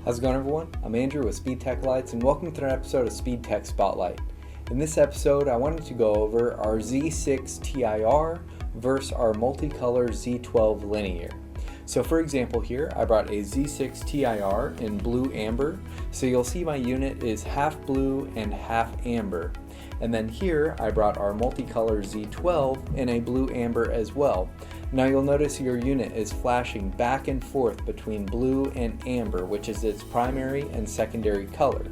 How's it going, everyone? I'm Andrew with SpeedTech Lights, and welcome to an episode of SpeedTech SpotLight. In this episode, I wanted to go over our Z-6 TIR versus our MultiColor Z-12 linear. So for example here, I brought a Z-6 TIR in blue amber, so you'll see my unit is half blue and half amber. And then here, I brought our MultiColor Z-12 in a blue amber as well. Now you'll notice your unit is flashing back and forth between blue and amber, which is its primary and secondary color.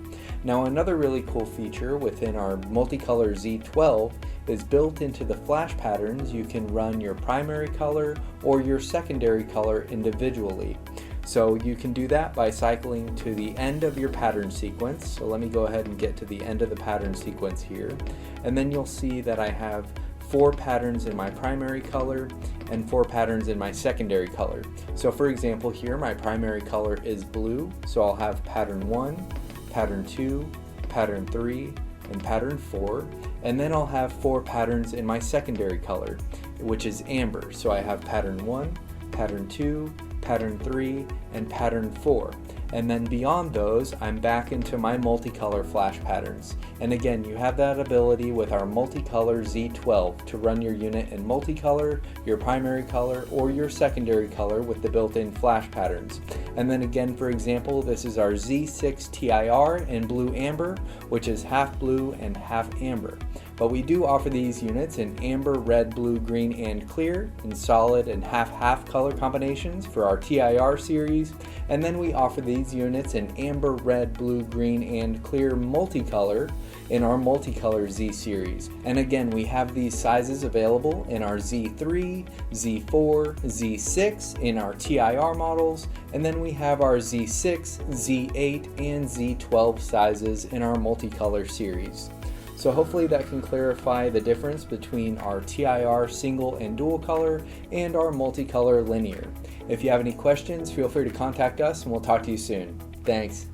Now another really cool feature within our MultiColor Z-12 is built into the flash patterns. You can run your primary color or your secondary color individually. So you can do that by cycling to the end of your pattern sequence. So let me go ahead and get to the end of the pattern sequence here. And then you'll see that I have 4 patterns in my primary color and 4 patterns in my secondary color. So for example here, my primary color is blue, so I'll have pattern 1, pattern 2, pattern 3, and pattern 4. And then I'll have 4 patterns in my secondary color, which is amber. So I have pattern 1, pattern 2, pattern 3, and pattern 4. And then beyond those, I'm back into my multicolor flash patterns. And again, you have that ability with our MultiColor Z-12 to run your unit in multicolor, your primary color, or your secondary color with the built-in flash patterns. And then again, for example, this is our Z-6 TIR in blue amber, which is half blue and half amber. But we do offer these units in amber, red, blue, green, and clear, in solid and half-half color combinations for our TIR series. And then we offer these units in amber, red, blue, green, and clear multicolor in our MultiColor Z series. And again, we have these sizes available in our Z3, Z4, Z6 in our TIR models, and then we have our Z6, Z8, and Z12 sizes in our MultiColor series. So hopefully that can clarify the difference between our TIR single and dual color and our MultiColor linear. If you have any questions, feel free to contact us and we'll talk to you soon. Thanks.